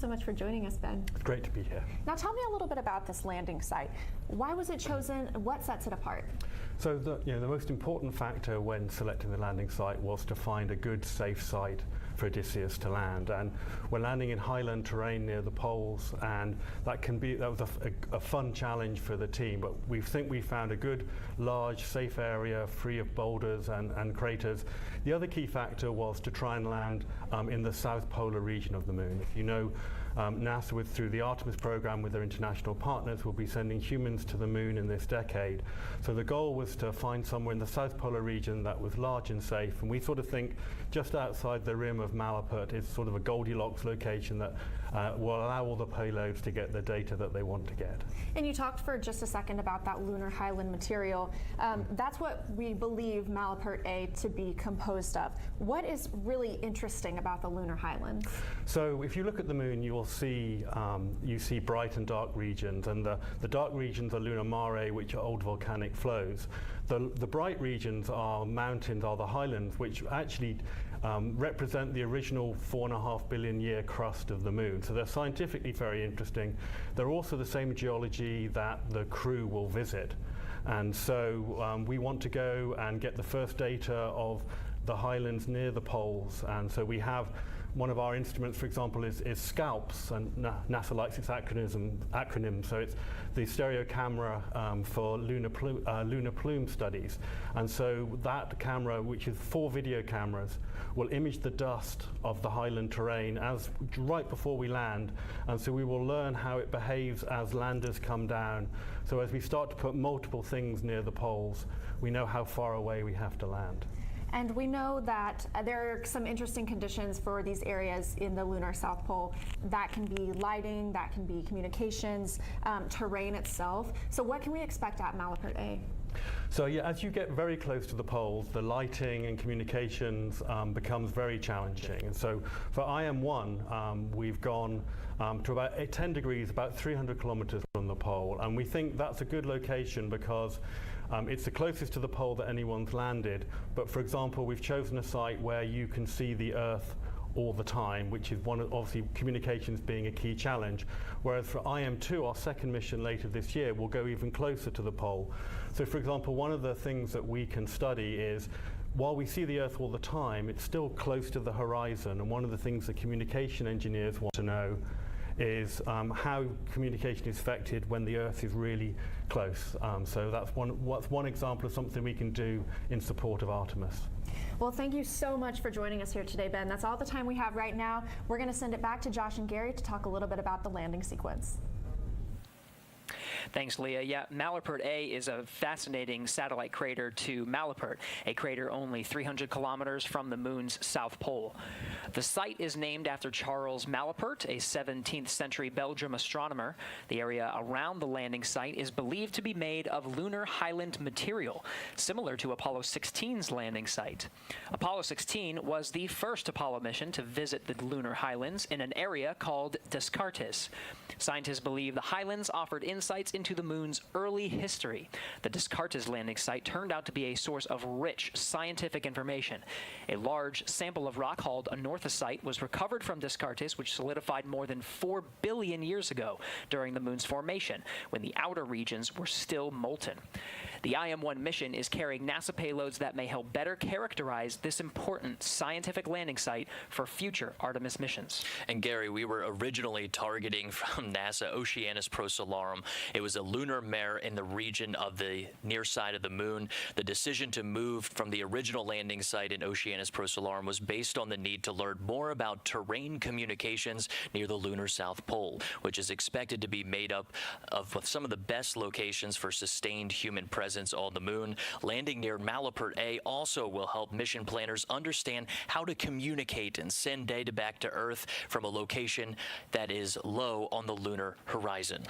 so much for joining us, Ben. It's great to be here. Now tell me a little bit about this landing site. Why was it chosen? What sets it apart? So the most important factor when selecting the landing site was to find a good, safe site for Odysseus to land. And we're landing in highland terrain near the poles, and that was a fun challenge for the team. But we think we found a good, large, safe area free of boulders and craters. The other key factor was to try and land in the south polar region of the moon. If you know, NASA, through the Artemis program with their international partners, will be sending humans to the moon in this decade. So the goal was to find somewhere in the south polar region that was large and safe, and we sort of think just outside the rim of Malapert is sort of a Goldilocks location that will allow all the payloads to get the data that they want to get. And you talked for just a second about that lunar highland material. That's what we believe Malapert A to be composed of. What is really interesting about the lunar highlands? So if you look at the moon, you see bright and dark regions, and the dark regions are lunar mare, which are old volcanic flows. The bright regions are mountains, are the highlands, which actually represent the original 4.5 billion year crust of the moon. So they're scientifically very interesting. They're also the same geology that the crew will visit. And so we want to go and get the first data of the highlands near the poles. And so we have one of our instruments, for example, is SCALPS, and NASA likes its acronym. So it's the stereo camera for lunar plume studies. And so that camera, which is 4 video cameras, will image the dust of the highland terrain right before we land. And so we will learn how it behaves as landers come down. So as we start to put multiple things near the poles, we know how far away we have to land. And we know that there are some interesting conditions for these areas in the lunar South Pole. That can be lighting, that can be communications, terrain itself. So what can we expect at Malapert A? So yeah, as you get very close to the poles, the lighting and communications becomes very challenging. And so for IM-1, we've gone to about 10 degrees, about 300 kilometers from the pole. And we think that's a good location because it's the closest to the pole that anyone's landed. But for example, we've chosen a site where you can see the Earth all the time, which is obviously communications being a key challenge. Whereas for IM-2, our second mission later this year, will go even closer to the pole. So for example, one of the things that we can study is, while we see the Earth all the time, it's still close to the horizon. And one of the things that communication engineers want to know is how communication is affected when the Earth is really close. So that's one example of something we can do in support of Artemis. Well, thank you so much for joining us here today, Ben. That's all the time we have right now. We're going to send it back to Josh and Gary to talk a little bit about the landing sequence. Thanks, Leah. Yeah, Malapert A is a fascinating satellite crater to Malapert, a crater only 300 kilometers from the moon's south pole. The site is named after Charles Malapert, a 17th century Belgium astronomer. The area around the landing site is believed to be made of lunar highland material, similar to Apollo 16's landing site. Apollo 16 was the first Apollo mission to visit the lunar highlands in an area called Descartes. Scientists believe the highlands offered insights into the moon's early history. The Descartes landing site turned out to be a source of rich scientific information. A large sample of rock called anorthosite was recovered from Descartes, which solidified more than 4 billion years ago during the moon's formation, when the outer regions were still molten. The IM-1 mission is carrying NASA payloads that may help better characterize this important scientific landing site for future Artemis missions. And Gary, we were originally targeting from NASA Oceanus Procellarum. It was a lunar mare in the region of the near side of the moon. The decision to move from the original landing site in Oceanus Procellarum was based on the need to learn more about terrain communications near the lunar South Pole, which is expected to be made up of some of the best locations for sustained human presence on the moon. Landing near Malapert A also will help mission planners understand how to communicate and send data back to Earth from a location that is low on the lunar horizon.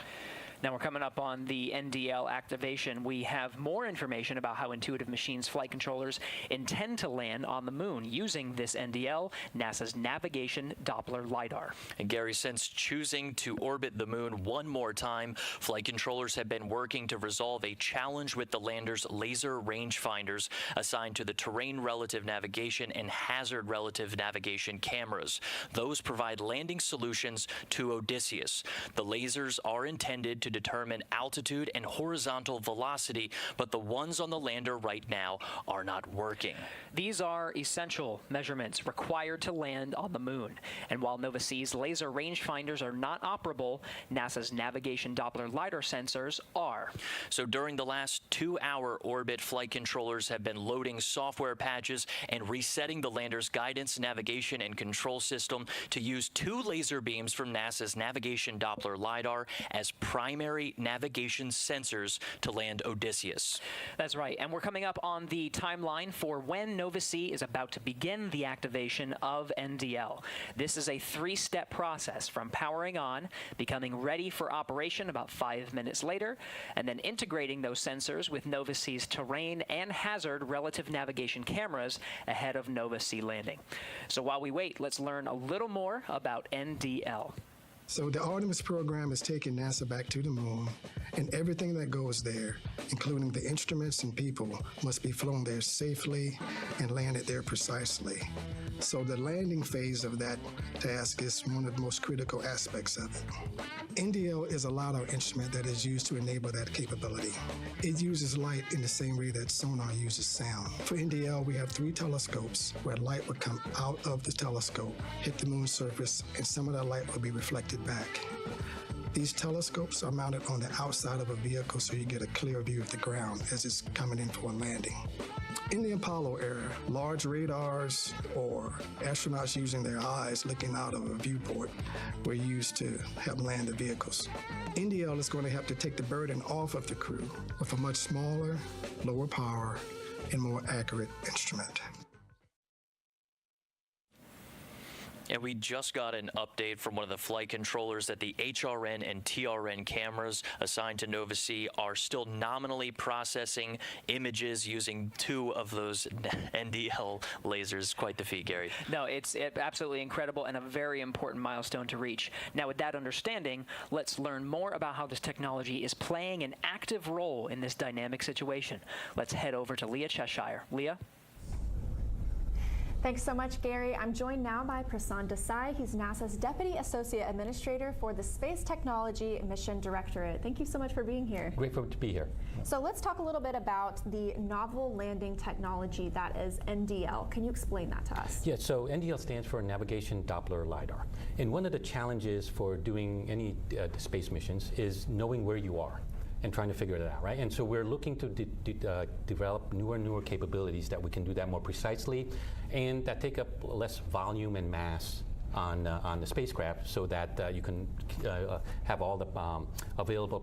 Now we're coming up on the NDL activation. We have more information about how Intuitive Machines flight controllers intend to land on the moon using this NDL, NASA's Navigation Doppler LiDAR. And Gary, since choosing to orbit the moon one more time, flight controllers have been working to resolve a challenge with the lander's laser rangefinders assigned to the terrain relative navigation and hazard relative navigation cameras. Those provide landing solutions to Odysseus. The lasers are intended to determine altitude and horizontal velocity, but the ones on the lander right now are not working. These are essential measurements required to land on the moon. And while Nova-C's laser rangefinders are not operable, NASA's Navigation Doppler LiDAR sensors are. So during the last 2-hour orbit, flight controllers have been loading software patches and resetting the lander's guidance, navigation, and control system to use 2 laser beams from NASA's Navigation Doppler LiDAR as primary navigation sensors to land Odysseus. That's right, and we're coming up on the timeline for when Nova-C is about to begin the activation of NDL. This is a 3-step process from powering on, becoming ready for operation about 5 minutes later, and then integrating those sensors with Nova-C's terrain and hazard relative navigation cameras ahead of Nova-C landing. So while we wait, let's learn a little more about NDL. So the Artemis program is taking NASA back to the moon, and everything that goes there, including the instruments and people, must be flown there safely and landed there precisely. So the landing phase of that task is one of the most critical aspects of it. NDL is a LiDAR instrument that is used to enable that capability. It uses light in the same way that sonar uses sound. For NDL, we have 3 telescopes where light would come out of the telescope, hit the moon's surface, and some of that light will be reflected back. These telescopes are mounted on the outside of a vehicle so you get a clear view of the ground as it's coming in for a landing. In the Apollo era, large radars or astronauts using their eyes looking out of a viewport were used to help land the vehicles. NDL is going to have to take the burden off of the crew with a much smaller, lower power, and more accurate instrument. And we just got an update from one of the flight controllers that the HRN and TRN cameras assigned to Nova-C are still nominally processing images using 2 of those NDL lasers. Quite the feat, Gary. No, it's absolutely incredible and a very important milestone to reach. Now, with that understanding, let's learn more about how this technology is playing an active role in this dynamic situation. Let's head over to Leah Cheshire. Leah? Thanks so much, Gary. I'm joined now by Prasanth Desai. He's NASA's Deputy Associate Administrator for the Space Technology Mission Directorate. Thank you so much for being here. Grateful to be here. So let's talk a little bit about the novel landing technology that is NDL. Can you explain that to us? Yeah, so NDL stands for Navigation Doppler LiDAR. And one of the challenges for doing any space missions is knowing where you are and trying to figure it out, right? And so we're looking to develop newer capabilities that we can do that more precisely and that take up less volume and mass on the spacecraft so that you can have all the available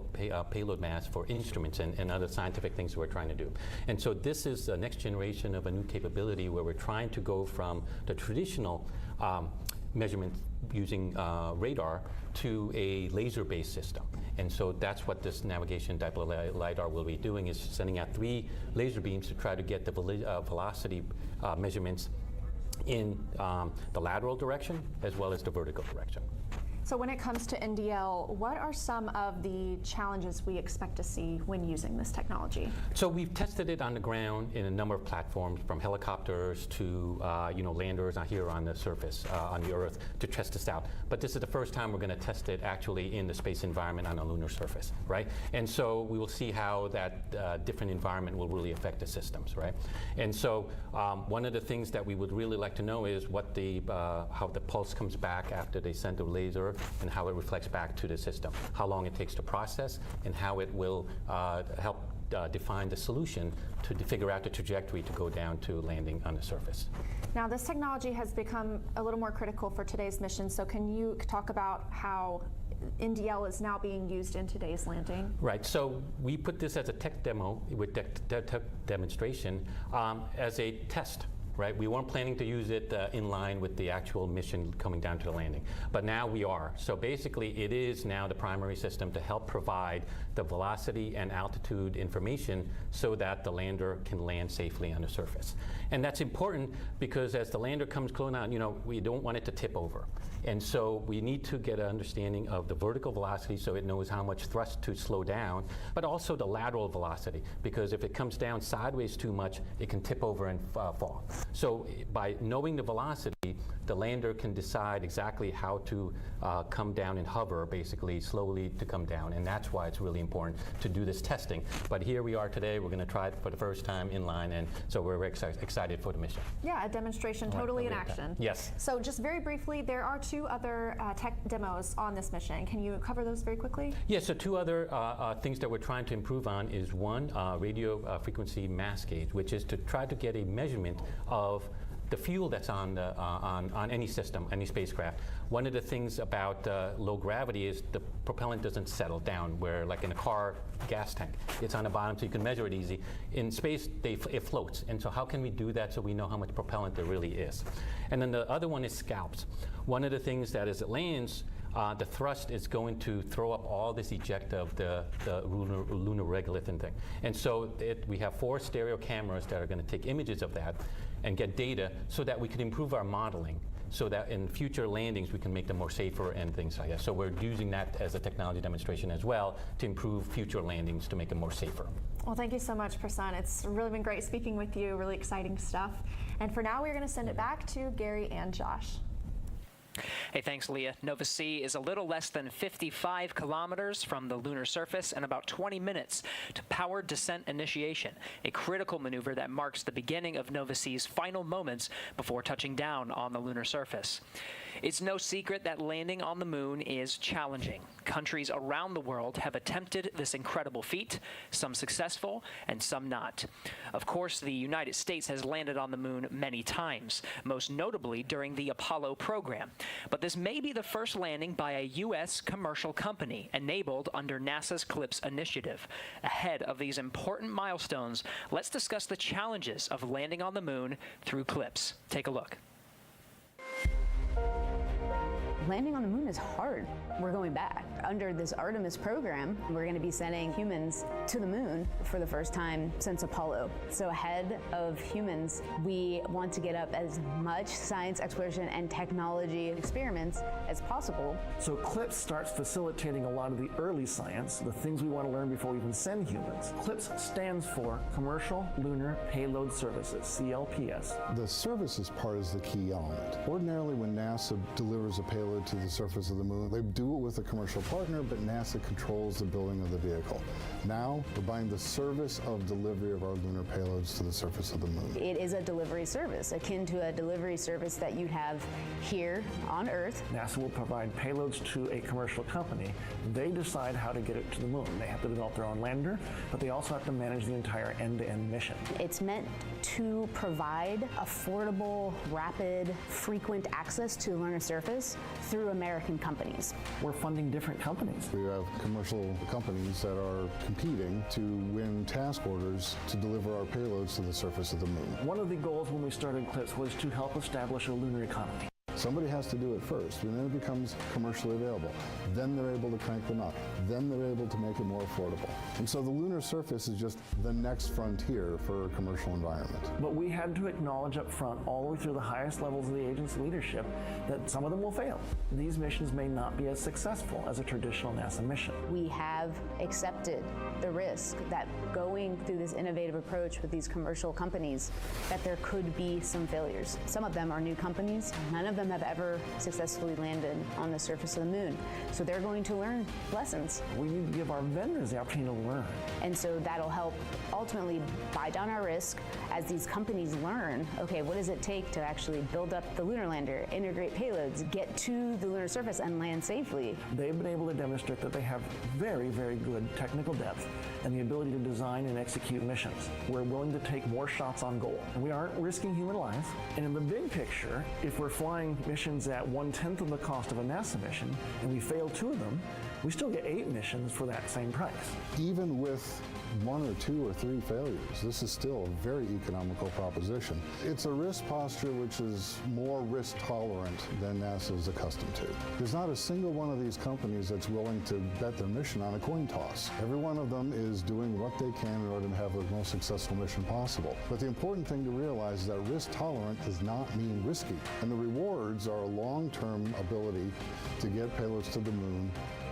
payload mass for instruments and other scientific things we're trying to do. And so this is the next generation of a new capability where we're trying to go from the traditional measurement using radar to a laser-based system. And so that's what this Navigation Doppler LiDAR will be doing, is sending out 3 laser beams to try to get the velocity measurements in the lateral direction as well as the vertical direction. So when it comes to NDL, what are some of the challenges we expect to see when using this technology? So we've tested it on the ground in a number of platforms, from helicopters to landers here on the surface on the Earth to test this out. But this is the first time we're going to test it actually in the space environment on a lunar surface, right? And so we will see how that different environment will really affect the systems, right? And so one of the things that we would really like to know is what how the pulse comes back after they send the laser and how it reflects back to the system, how long it takes to process, and how it will help define the solution to figure out the trajectory to go down to landing on the surface. Now, this technology has become a little more critical for today's mission, so can you talk about how NDL is now being used in today's landing? Right, so we put this as a tech demo with tech demonstration as a test right? We weren't planning to use it in line with the actual mission coming down to the landing, but now we are. So basically, it is now the primary system to help provide the velocity and altitude information so that the lander can land safely on the surface. And that's important because as the lander comes close down, we don't want it to tip over. And so we need to get an understanding of the vertical velocity so it knows how much thrust to slow down, but also the lateral velocity, because if it comes down sideways too much, it can tip over and fall. So by knowing the velocity, the lander can decide exactly how to come down and hover, basically slowly to come down. And that's why it's really important to do this testing. But here we are today. We're going to try it for the first time in line, and so we're very excited for the mission. Yeah, a demonstration totally in action. Yes. So just very briefly, there are 2 other tech demos on this mission. Can you cover those very quickly? Yeah, so 2 other things that we're trying to improve on is one, radio frequency mass gauge, which is to try to get a measurement of the fuel that's on any system, any spacecraft. One of the things about low gravity is the propellant doesn't settle down, where like in a car gas tank, it's on the bottom so you can measure it easy. In space, it floats. And so how can we do that so we know how much propellant there really is? And then the other one is scalps. One of the things that as it lands, the thrust is going to throw up all this eject of the lunar regolith and thing. And so we have 4 stereo cameras that are going to take images of that and get data so that we can improve our modeling, so that in future landings we can make them more safer and things like that. So we're using that as a technology demonstration as well to improve future landings to make them more safer. Well, thank you so much, Prasanth. It's really been great speaking with you, really exciting stuff. And for now, we're going to send it back to Gary and Josh. Hey, thanks, Leah. Nova C is a little less than 55 kilometers from the lunar surface and about 20 minutes to powered descent initiation, a critical maneuver that marks the beginning of Nova C's final moments before touching down on the lunar surface. It's no secret that landing on the moon is challenging. Countries around the world have attempted this incredible feat, some successful and some not. Of course, the United States has landed on the moon many times, most notably during the Apollo program. But this may be the first landing by a U.S. commercial company enabled under NASA's CLPS initiative. Ahead of these important milestones, let's discuss the challenges of landing on the moon through CLPS. Take a look. Landing on the moon is hard. We're going back. Under this Artemis program, we're going to be sending humans to the moon for the first time since Apollo. So ahead of humans, we want to get up as much science exploration and technology experiments as possible. So CLPS starts facilitating a lot of the early science, the things we want to learn before we even send humans. CLPS stands for Commercial Lunar Payload Services, CLPS. The services part is the key element. Ordinarily, when NASA delivers a payload to the surface of the moon, they do it with a commercial partner, but NASA controls the building of the vehicle. Now, we're buying the service of delivery of our lunar payloads to the surface of the moon. It is a delivery service, akin to a delivery service that you'd have here on Earth. NASA will provide payloads to a commercial company. They decide how to get it to the moon. They have to develop their own lander, but they also have to manage the entire end-to-end mission. It's meant to provide affordable, rapid, frequent access to the lunar surface through American companies. We're funding different companies. We have commercial companies that are competing to win task orders to deliver our payloads to the surface of the moon. One of the goals when we started CLPS was to help establish a lunar economy. Somebody has to do it first, and then it becomes commercially available. Then they're able to crank them up. Then they're able to make it more affordable. And so the lunar surface is just the next frontier for a commercial environment. But we had to acknowledge up front, all the way through the highest levels of the agency leadership, that some of them will fail. These missions may not be as successful as a traditional NASA mission. We have accepted the risk that going through this innovative approach with these commercial companies, that there could be some failures. Some of them are new companies. None of them have ever successfully landed on the surface of the moon. So they're going to learn lessons. We need to give our vendors the opportunity to learn. And so that'll help ultimately buy down our risk as these companies learn, okay, what does it take to actually build up the lunar lander, integrate payloads, get to the lunar surface and land safely. They've been able to demonstrate that they have very, very good technical depth and the ability to design and execute missions. We're willing to take more shots on goal. And we aren't risking human lives. And in the big picture, if we're flying missions at 1/10 of the cost of a NASA mission, and we fail 2 of them, we still get 8 missions for that same price. Even with 1 or 2 or 3 failures, this is still a very economical proposition. It's a risk posture which is more risk tolerant than NASA is accustomed to. There's not a single one of these companies that's willing to bet their mission on a coin toss. Every one of them is doing what they can in order to have the most successful mission possible. But the important thing to realize is that risk tolerant does not mean risky. And the rewards are a long-term ability to get payloads to the moon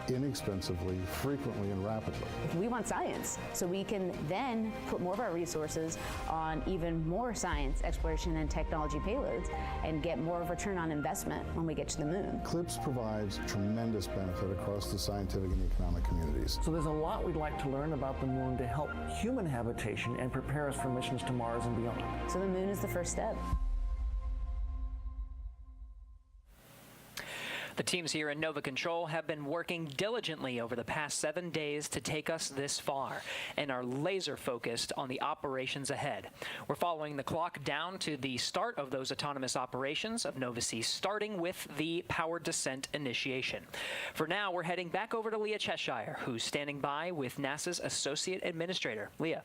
inexpensively, frequently, and rapidly. We want science, so we can then put more of our resources on even more science, exploration, and technology payloads and get more of a return on investment when we get to the moon. CLPS provides tremendous benefit across the scientific and economic communities. So there's a lot we'd like to learn about the moon to help human habitation and prepare us for missions to Mars and beyond. So the moon is the first step. The teams here in Nova Control have been working diligently over the past 7 days to take us this far and are laser focused on the operations ahead. We're following the clock down to the start of those autonomous operations of Nova-C, starting with the powered descent initiation. For now, we're heading back over to Leah Cheshire, who's standing by with NASA's Associate Administrator. Leah.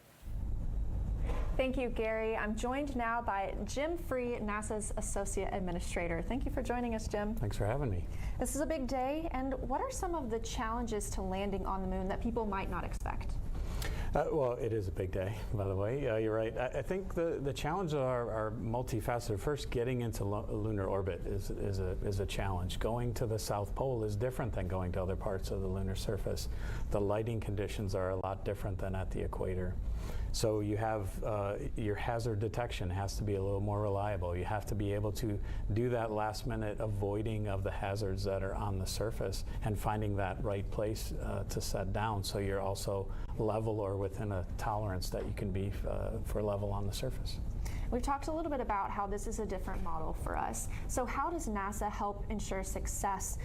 Thank you, Gary. I'm joined now by Jim Free, NASA's Associate Administrator. Thank you for joining us, Jim. Thanks for having me. This is a big day, and what are some of the challenges to landing on the moon that people might not expect? Well, it is a big day, by the way. You're right. I think the challenges are multifaceted. First, getting into lunar orbit is a challenge. Going to the South Pole is different than going to other parts of the lunar surface. The lighting conditions are a lot different than at the equator. So you have your hazard detection has to be a little more reliable. You have to be able to do that last minute avoiding of the hazards that are on the surface and finding that right place to set down, so you're also level or within a tolerance that you can be for level on the surface. We've talked a little bit about how this is a different model for us. So how does NASA help ensure success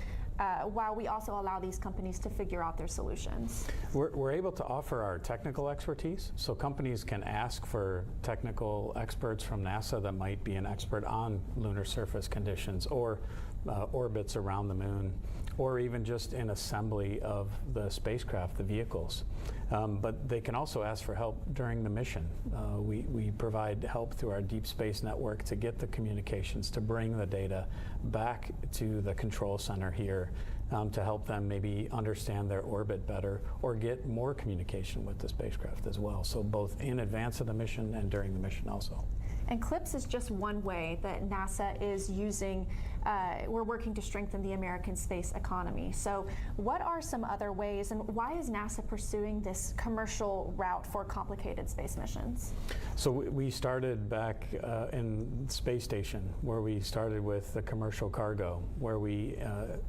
while we also allow these companies to figure out their solutions? We're able to offer our technical expertise, so companies can ask for technical experts from NASA that might be an expert on lunar surface conditions or orbits around the moon, or even just in assembly of the spacecraft, the vehicles. But they can also ask for help during the mission. We provide help through our deep space network to get the communications, to bring the data back to the control center here, to help them maybe understand their orbit better or get more communication with the spacecraft as well. So both in advance of the mission and during the mission also. And CLPS is just one way that NASA is using, we're working to strengthen the American space economy. So what are some other ways, and why is NASA pursuing this commercial route for complicated space missions? So we started back in space station, where we started with the commercial cargo, where we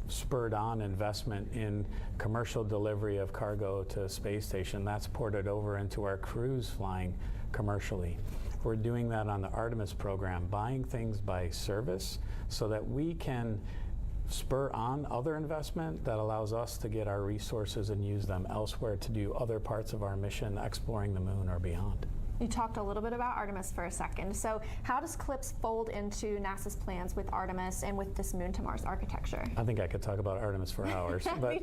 spurred on investment in commercial delivery of cargo to space station. That's ported over into our cruise flying commercially. We're doing that on the Artemis program, buying things by service so that we can spur on other investment that allows us to get our resources and use them elsewhere to do other parts of our mission, exploring the moon or beyond. You talked a little bit about Artemis for a second. So how does CLPS fold into NASA's plans with Artemis and with this Moon to Mars architecture? I think I could talk about Artemis for hours. But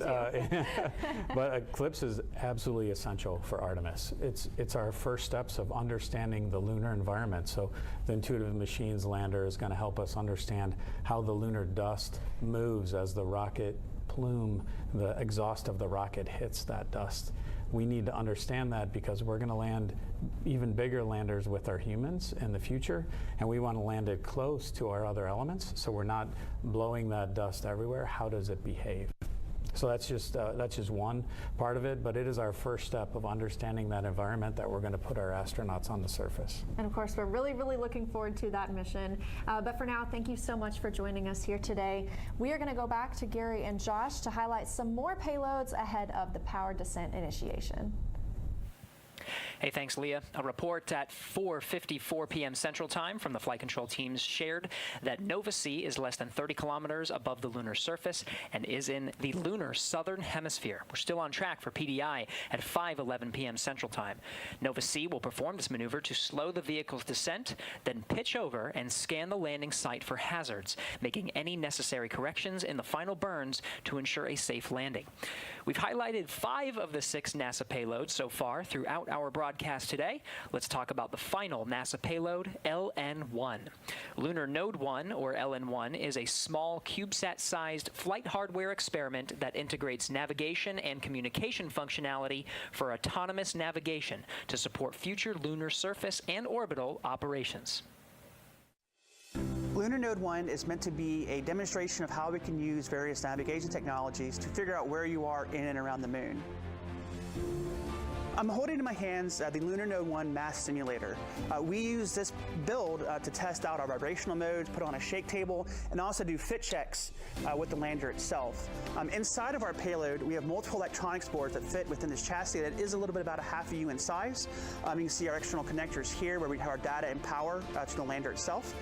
CLPS is absolutely essential for Artemis. It's our first steps of understanding the lunar environment. So the Intuitive Machines lander is going to help us understand how the lunar dust moves as the rocket plume, the exhaust of the rocket hits that dust. We need to understand that because we're going to land even bigger landers with our humans in the future, and we want to land it close to our other elements so we're not blowing that dust everywhere. How does it behave? So that's just one part of it, but it is our first step of understanding that environment that we're going to put our astronauts on the surface. And of course, we're really, really looking forward to that mission. But for now, thank you so much for joining us here today. We are going to go back to Gary and Josh to highlight some more payloads ahead of the powered descent initiation. Hey, thanks, Leah. A report at 4:54 p.m. Central Time from the flight control teams shared that Nova C is less than 30 kilometers above the lunar surface and is in the lunar southern hemisphere. We're still on track for PDI at 5:11 p.m. Central Time. Nova C will perform this maneuver to slow the vehicle's descent, then pitch over and scan the landing site for hazards, making any necessary corrections in the final burns to ensure a safe landing. We've highlighted 5 of the 6 NASA payloads so far throughout our broadcast today. Let's talk about the final NASA payload, LN-1. Lunar Node 1, or LN-1, is a small CubeSat-sized flight hardware experiment that integrates navigation and communication functionality for autonomous navigation to support future lunar surface and orbital operations. Lunar Node 1 is meant to be a demonstration of how we can use various navigation technologies to figure out where you are in and around the moon. I'm holding in my hands the Lunar Node 1 mass simulator. We use this build to test out our vibrational modes, put on a shake table, and also do fit checks with the lander itself. Inside of our payload, we have multiple electronics boards that fit within this chassis that is a little bit about a half a U in size. You can see our external connectors here where we have our data and power to the lander itself.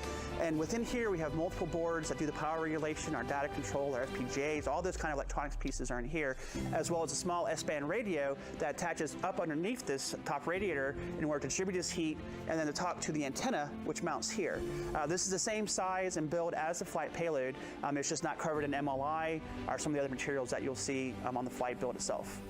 And within here, we have multiple boards that do the power regulation, our data control, our FPGAs, all those kind of electronics pieces are in here, as well as a small S-band radio that attaches up underneath this top radiator in order to distribute this heat, and then to talk to the antenna, which mounts here. This is the same size and build as the flight payload. It's just not covered in MLI or some of the other materials that you'll see on the flight build itself.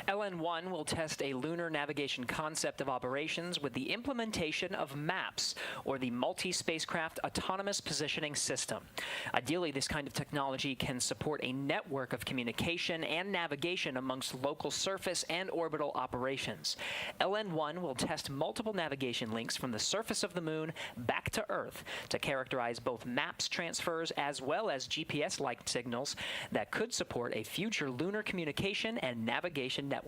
LN-1 will test a lunar navigation concept of operations with the implementation of MAPS, or the Multi-Spacecraft Autonomous Positioning System. Ideally, this kind of technology can support a network of communication and navigation amongst local surface and orbital operations. LN-1 will test multiple navigation links from the surface of the moon back to Earth to characterize both MAPS transfers as well as GPS-like signals that could support a future lunar communication and navigation network.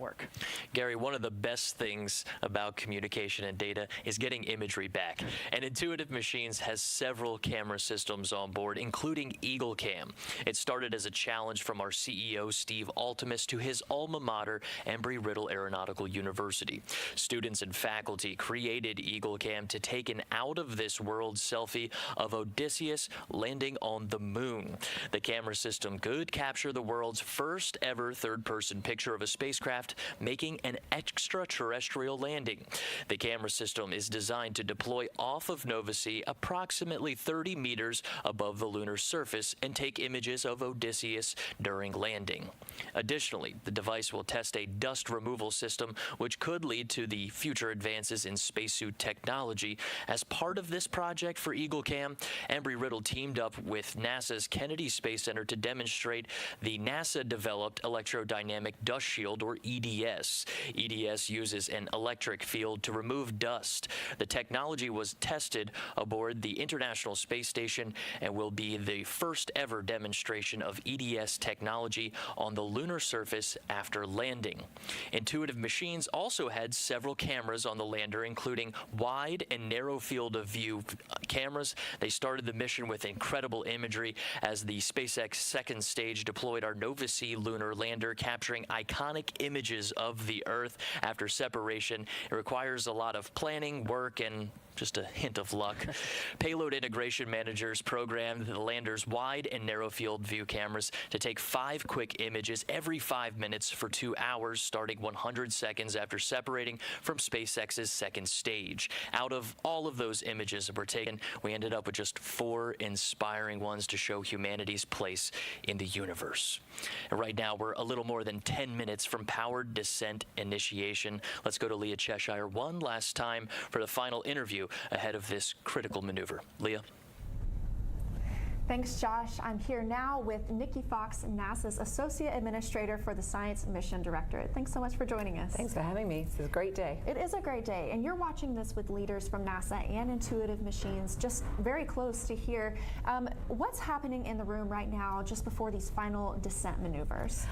Gary, one of the best things about communication and data is getting imagery back. And Intuitive Machines has several camera systems on board, including EagleCam. It started as a challenge from our CEO, Steve Altimus, to his alma mater, Embry-Riddle Aeronautical University. Students and faculty created EagleCam to take an out-of-this-world selfie of Odysseus landing on the moon. The camera system could capture the world's first ever third-person picture of a spacecraft making an extraterrestrial landing. The camera system is designed to deploy off of Nova C approximately 30 meters above the lunar surface and take images of Odysseus during landing. Additionally, the device will test a dust removal system, which could lead to the future advances in spacesuit technology. As part of this project for EagleCam, Embry-Riddle teamed up with NASA's Kennedy Space Center to demonstrate the NASA-developed electrodynamic dust shield, or EDS. EDS uses an electric field to remove dust. The technology was tested aboard the International Space Station and will be the first ever demonstration of EDS technology on the lunar surface after landing. Intuitive Machines also had several cameras on the lander, including wide and narrow field of view cameras. They started the mission with incredible imagery as the SpaceX second stage deployed our Nova C lunar lander, capturing iconic images of the Earth after separation. It requires a lot of planning, work, and just a hint of luck. Payload integration managers programmed the lander's wide and narrow field view cameras to take 5 quick images every 5 minutes for 2 hours, starting 100 seconds after separating from SpaceX's second stage. Out of all of those images that were taken, we ended up with just 4 inspiring ones to show humanity's place in the universe. And right now, we're a little more than 10 minutes from powered descent initiation. Let's go to Leah Cheshire one last time for the final interview ahead of this critical maneuver. Leah. Thanks, Josh. I'm here now with Nikki Fox, NASA's Associate Administrator for the Science Mission Directorate. Thanks so much for joining us. Thanks for having me. It's a great day. It is a great day, and you're watching this with leaders from NASA and Intuitive Machines, just very close to here. What's happening in the room right now just before these final descent maneuvers?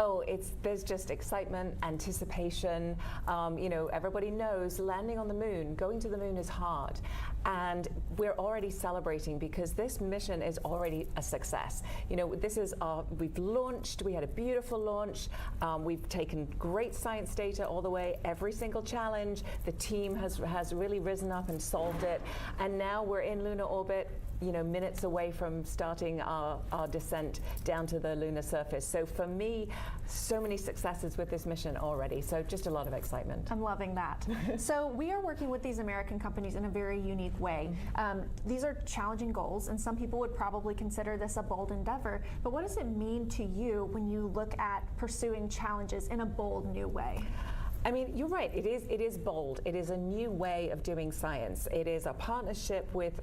Oh, there's just excitement, anticipation. Everybody knows landing on the moon, going to the moon is hard. And we're already celebrating because this mission is already a success. We've launched, we had a beautiful launch. We've taken great science data all the way, every single challenge. The team has really risen up and solved it. And now we're in lunar orbit, minutes away from starting our descent down to the lunar surface. So for me, so many successes with this mission already. So just a lot of excitement. I'm loving that. So we are working with these American companies in a very unique way. These are challenging goals, and some people would probably consider this a bold endeavor. But what does it mean to you when you look at pursuing challenges in a bold new way? I mean, you're right. It is bold. It is a new way of doing science. It is a partnership with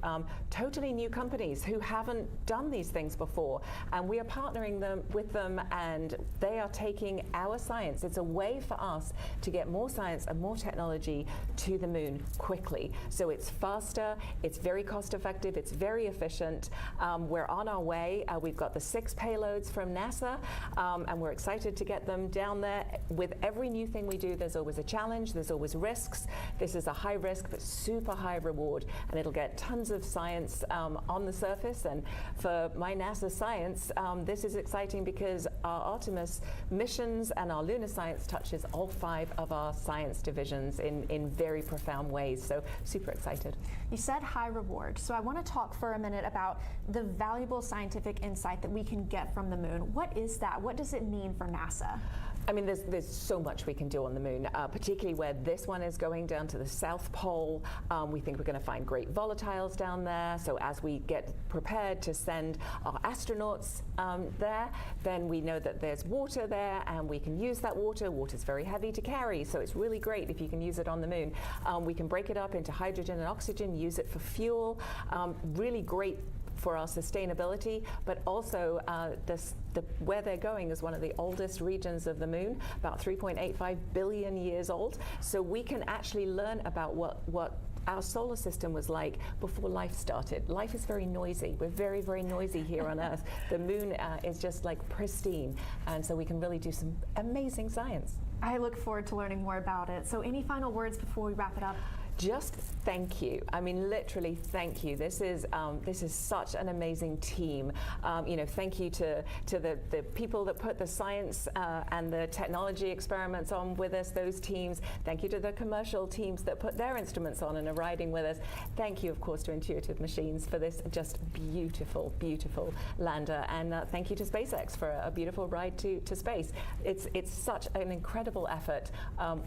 totally new companies who haven't done these things before, and we are partnering with them, and they are taking our science. It's a way for us to get more science and more technology to the moon quickly. So it's faster. It's very cost-effective. It's very efficient. We're on our way. We've got the 6 payloads from NASA, and we're excited to get them down there. With every new thing we do, there's always a challenge, there's always risks. This is a high risk but super high reward, and it'll get tons of science on the surface. And for my NASA science, this is exciting because our Artemis missions and our lunar science touches all 5 of our science divisions in very profound ways. So super excited. You said high reward, so I want to talk for a minute about the valuable scientific insight that we can get from the moon. What is that? What does it mean for NASA? I mean, there's so much we can do on the moon, particularly where this one is going down to the South Pole. We think we're going to find great volatiles down there. So as we get prepared to send our astronauts there, then we know that there's water there, and we can use that water. Water's very heavy to carry, so it's really great if you can use it on the moon. We can break it up into hydrogen and oxygen, use it for fuel. Really great for our sustainability, but also where they're going is one of the oldest regions of the moon, about 3.85 billion years old. So we can actually learn about what our solar system was like before life started. Life is very noisy. We're very, very noisy here on Earth. The moon is just like pristine, and so we can really do some amazing science. I look forward to learning more about it. So any final words before we wrap it up? Just thank you. I mean, literally, thank you. This is such an amazing team. Thank you to the people that put the science and the technology experiments on with us, those teams. Thank you to the commercial teams that put their instruments on and are riding with us. Thank you, of course, to Intuitive Machines for this just beautiful, beautiful lander. And thank you to SpaceX for a beautiful ride to space. It's such an incredible effort.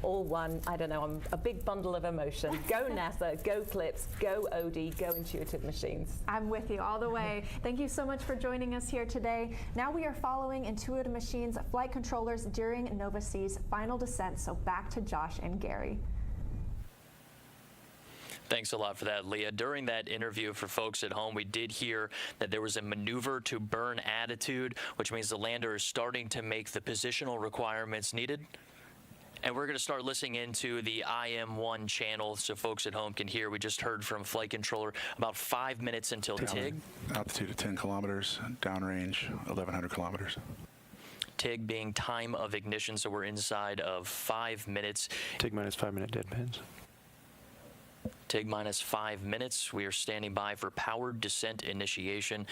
All one, I don't know, I'm a big bundle of emotion. Go NASA, go CLIPS, go OD, go Intuitive Machines. I'm with you all the way. Thank you so much for joining us here today. Now we are following Intuitive Machines flight controllers during Nova-C's final descent. So back to Josh and Gary. Thanks a lot for that, Leah. During that interview for folks at home, we did hear that there was a maneuver to burn attitude, which means the lander is starting to make the positional requirements needed. And we're going to start listening into the IM1 channel so folks at home can hear. We just heard from flight controller about 5 minutes until TIG. Altitude of 10 kilometers, downrange 1,100 kilometers. TIG being time of ignition, so we're inside of 5 minutes. TIG minus 5 minute dead pins. TIG minus 5 minutes. We are standing by for powered descent initiation.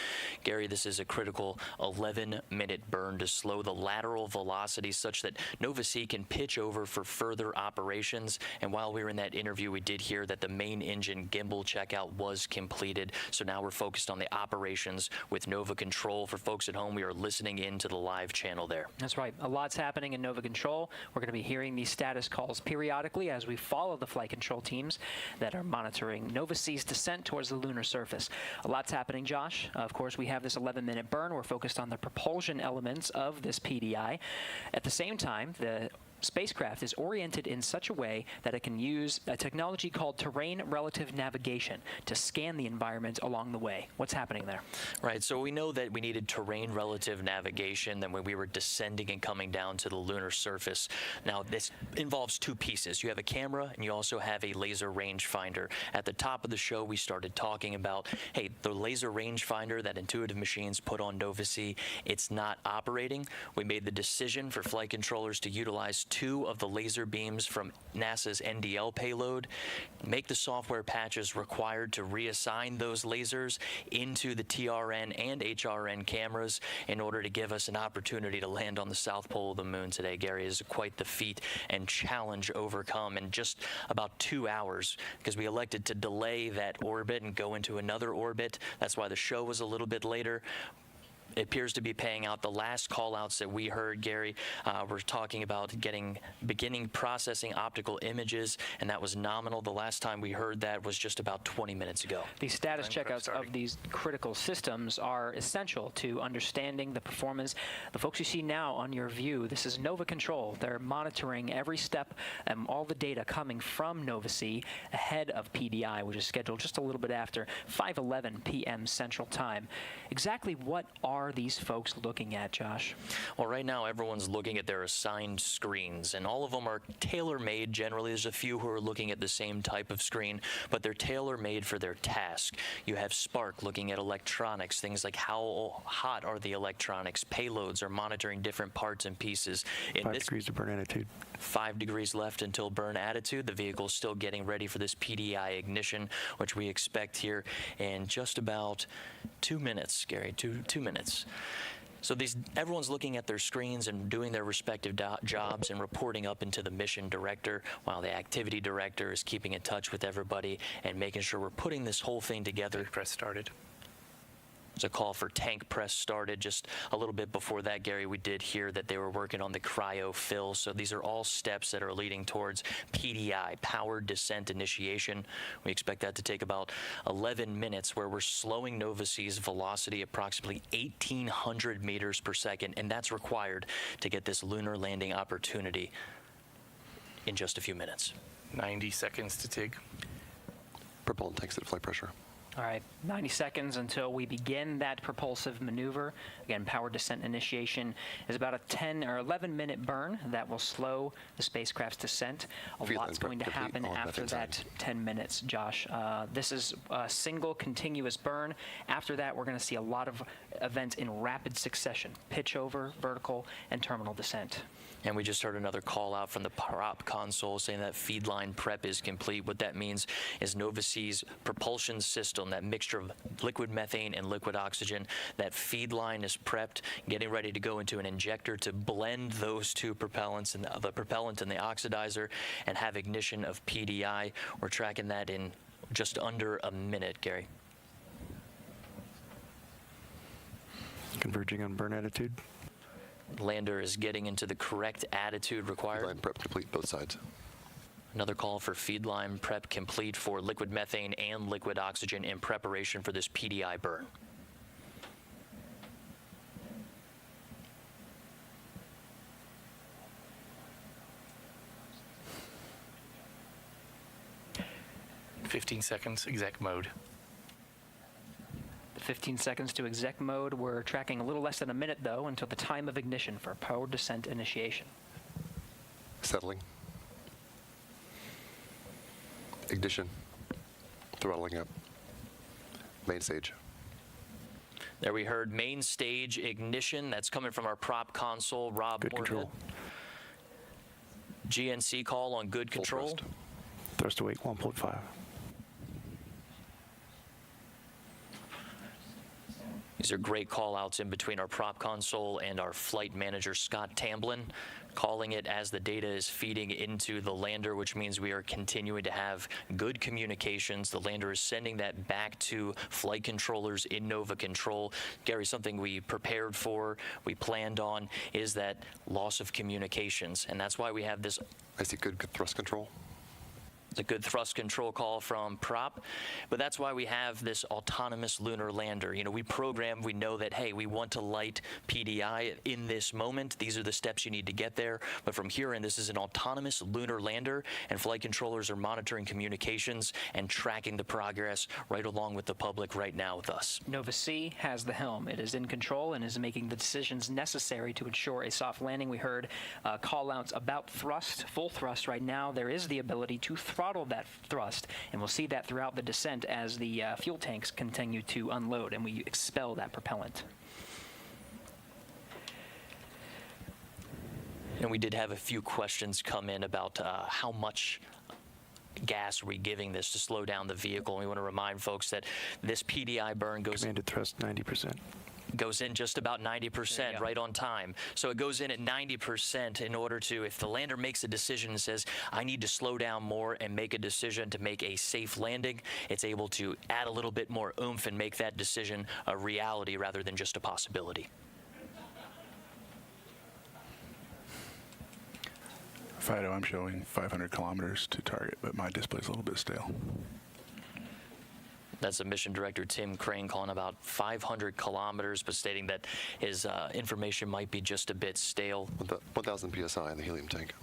Gary, this is a critical 11-minute burn to slow the lateral velocity such that Nova-C can pitch over for further operations. And while we were in that interview, we did hear that the main engine gimbal checkout was completed. So now we're focused on the operations with Nova Control. For folks at home, we are listening into the live channel there. That's right. A lot's happening in Nova Control. We're going to be hearing these status calls periodically as we follow the flight control teams that are monitoring Nova-C's descent towards the lunar surface. A lot's happening, Josh. Of course, we have this 11-minute burn. We're focused on the propulsion elements of this PDI. At the same time, the spacecraft is oriented in such a way that it can use a technology called terrain relative navigation to scan the environment along the way. What's happening there? Right, so we know that we needed terrain relative navigation then when we were descending and coming down to the lunar surface. Now, this involves two pieces. You have a camera and you also have a laser rangefinder. At the top of the show, we started talking about, hey, the laser rangefinder that Intuitive Machines put on Nova-C, it's not operating. We made the decision for flight controllers to utilize two of the laser beams from NASA's NDL payload, make the software patches required to reassign those lasers into the TRN and HRN cameras in order to give us an opportunity to land on the south pole of the moon today. Gary, is quite the feat and challenge overcome in just about 2 hours because we elected to delay that orbit and go into another orbit. That's why the show was a little bit later. It appears to be paying out. The last call-outs that we heard, Gary, we're talking about beginning processing optical images, and that was nominal. The last time we heard that was just about 20 minutes ago. The status checkouts of these critical systems are essential to understanding the performance. The folks you see now on your view, this is Nova Control. They're monitoring every step and all the data coming from Nova-C ahead of PDI, which is scheduled just a little bit after 5:11 p.m. Central Time. Exactly what are these folks looking at, Josh? Well, right now everyone's looking at their assigned screens, and all of them are tailor-made. Generally, there's a few who are looking at the same type of screen, but they're tailor-made for their task. You have Spark looking at electronics, things like how hot are the electronics. Payloads are monitoring different parts and pieces. 5 degrees to burn attitude. 5 degrees left until burn attitude. The vehicle's still getting ready for this PDI ignition, which we expect here in just about 2 minutes, Gary, two minutes. So everyone's looking at their screens and doing their respective jobs and reporting up into the mission director, while the activity director is keeping in touch with everybody and making sure we're putting this whole thing together. Press started. There's a call for tank press started. Just a little bit before that, Gary, we did hear that they were working on the cryo fill. So these are all steps that are leading towards PDI, powered descent initiation. We expect that to take about 11 minutes, where we're slowing Nova-C's velocity approximately 1,800 meters per second, and that's required to get this lunar landing opportunity in just a few minutes. 90 seconds to TIG. Propellant tanks at flight pressure. All right, 90 seconds until we begin that propulsive maneuver. Again, power descent initiation is about a 10 or 11-minute burn that will slow the spacecraft's descent. A lot's going to happen after that 10 minutes, Josh. This is a single continuous burn. After that, we're going to see a lot of events in rapid succession: pitch over, vertical, and terminal descent. And we just heard another call out from the prop console saying that feed line prep is complete. What that means is Nova-C's propulsion system, that mixture of liquid methane and liquid oxygen, that feed line is prepped, getting ready to go into an injector to blend those two propellants, and the propellant and the oxidizer, and have ignition of PDI. We're tracking that in just under a minute, Gary. Converging on burn attitude. Lander is getting into the correct attitude required. Feed line prep complete, both sides. Another call for feed line prep complete for liquid methane and liquid oxygen in preparation for this PDI burn. "15 seconds, exec mode." 15 seconds to exec mode. We're tracking a little less than a minute, though, until the time of ignition for power descent initiation. Settling. Ignition. Throttling up. Main stage. There we heard main stage ignition. That's coming from our prop console, Rob Good Moorhill. control. GNC call on good control. Thrust. Thrust to weight 1.5. These are great call-outs in between our prop console and our flight manager, Scott Tamblin, calling it as the data is feeding into the lander, which means we are continuing to have good communications. The lander is sending that back to flight controllers in Nova Control. Gary, something we prepared for, we planned on, is that loss of communications, and that's why we have this. I see good thrust control. It's a good thrust control call from prop, but that's why we have this autonomous lunar lander. You know, we know that, hey, we want to light PDI in this moment. These are the steps you need to get there. But from here in, this is an autonomous lunar lander, and flight controllers are monitoring communications and tracking the progress right along with the public right now with us. Nova C has the helm. It is in control and is making the decisions necessary to ensure a soft landing. We heard call-outs about thrust, full thrust right now. There is the ability to throttle that thrust, and we'll see that throughout the descent as the fuel tanks continue to unload and we expel that propellant. And we did have a few questions come in about how much gas are we giving this to slow down the vehicle. And we want to remind folks that this PDI burn goes Commanded thrust 90%. Goes in just about 90%, right on time. So it goes in at 90% in order to, if the lander makes a decision and says, I need to slow down more and make a decision to make a safe landing, it's able to add a little bit more oomph and make that decision a reality rather than just a possibility. Fido, I'm showing 500 kilometers to target, but my display's a little bit stale. That's the mission director, Tim Crane, calling about 500 kilometers, but stating that his information might be just a bit stale. 1,000 psi in the helium tank.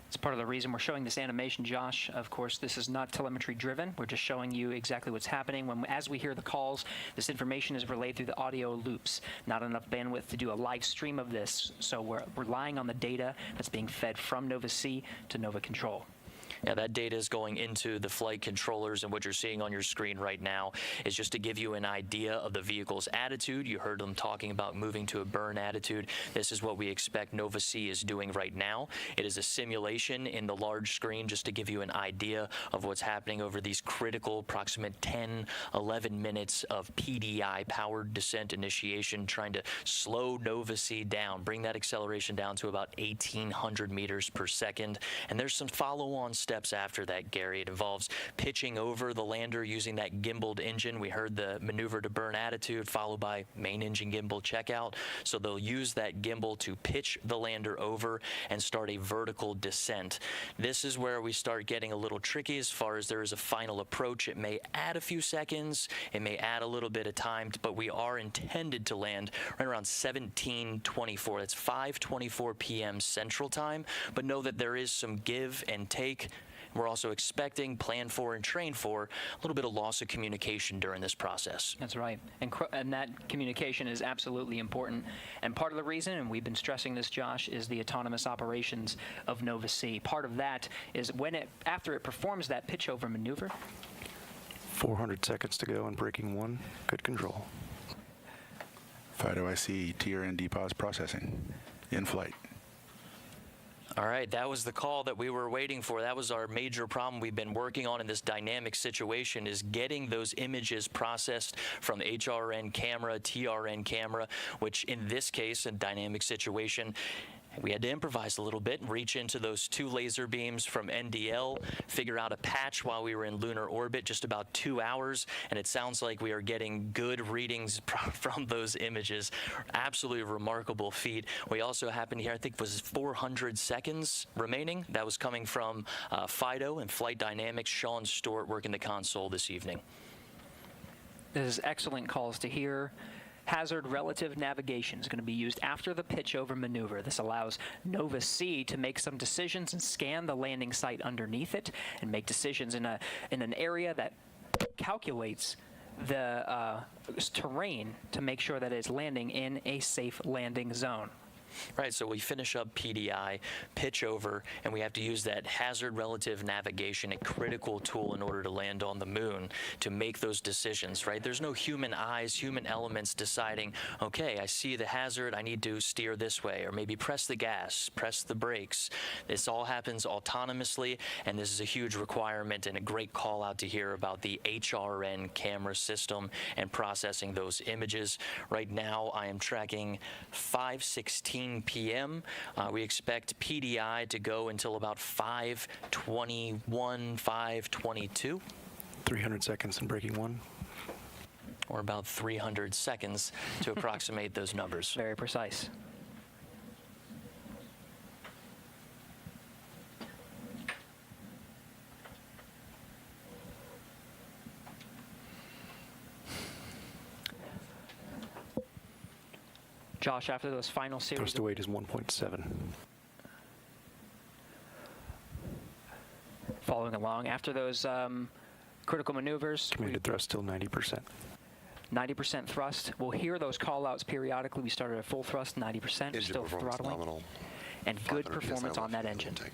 It's part of the reason we're showing this animation, Josh. Of course, this is not telemetry driven. We're just showing you exactly what's happening. As we hear the calls, this information is relayed through the audio loops. Not enough bandwidth to do a live stream of this, so we're relying on the data that's being fed from Nova C to Nova Control. Yeah, that data is going into the flight controllers, and what you're seeing on your screen right now is just to give you an idea of the vehicle's attitude. You heard them talking about moving to a burn attitude. This is what we expect Nova C is doing right now. It is a simulation in the large screen just to give you an idea of what's happening over these critical approximate 10, 11 minutes of PDI-powered descent initiation, trying to slow Nova C down, bring that acceleration down to about 1,800 meters per second. And there's some follow-on steps after that, Gary. It involves pitching over the lander using that gimbaled engine. We heard the maneuver to burn attitude followed by main engine gimbal checkout. So they'll use that gimbal to pitch the lander over and start a vertical descent. This is where we start getting a little tricky as far as there is a final approach. It may add a few seconds. It may add a little bit of time, but we are intended to land right around 17:24. That's 5:24 p.m. Central Time. But know that there is some give and take. We're also expecting, plan for, and train for a little bit of loss of communication during this process. That's right. And that communication is absolutely important. And part of the reason, and we've been stressing this, Josh, is the autonomous operations of Nova C. Part of that is after it performs that pitch over maneuver. 400 seconds to go on braking 1. Good control. Fido, I see TRN depause processing in flight. All right, that was the call that we were waiting for. That was our major problem we've been working on in this dynamic situation, is getting those images processed from the HRN camera, TRN camera, which in this case, a dynamic situation, we had to improvise a little bit and reach into those 2 laser beams from NDL, figure out a patch while we were in lunar orbit, just about 2 hours, and it sounds like we are getting good readings from those images. Absolutely remarkable feat. We also happened here, I think it was 400 seconds remaining. That was coming from Fido and Flight Dynamics. Sean Stewart working the console this evening. This is excellent calls to hear. Hazard relative navigation is going to be used after the pitch over maneuver. This allows Nova C to make some decisions and scan the landing site underneath it and make decisions in an area that calculates the terrain to make sure that it's landing in a safe landing zone. Right, so we finish up PDI, pitch over, and we have to use that hazard relative navigation, a critical tool in order to land on the moon, to make those decisions, right? There's no human eyes, human elements deciding, okay, I see the hazard, I need to steer this way, or maybe press the gas, press the brakes. This all happens autonomously, and this is a huge requirement and a great call out to hear about the HRN camera system and processing those images. Right now, I am tracking 5:16 p.m. We expect PDI to go until about 5:21, 5:22. 300 seconds in braking 1. Or about 300 seconds to approximate those numbers. Very precise. Josh, after those final series, Thrust to weight is 1.7. following along, after those critical maneuvers, Commanded thrust still 90%. 90% thrust. We'll hear those call-outs periodically. We started at full thrust, 90%, Engine still performance throttling, nominal. and good 500 performance PSI on that left engine. tank.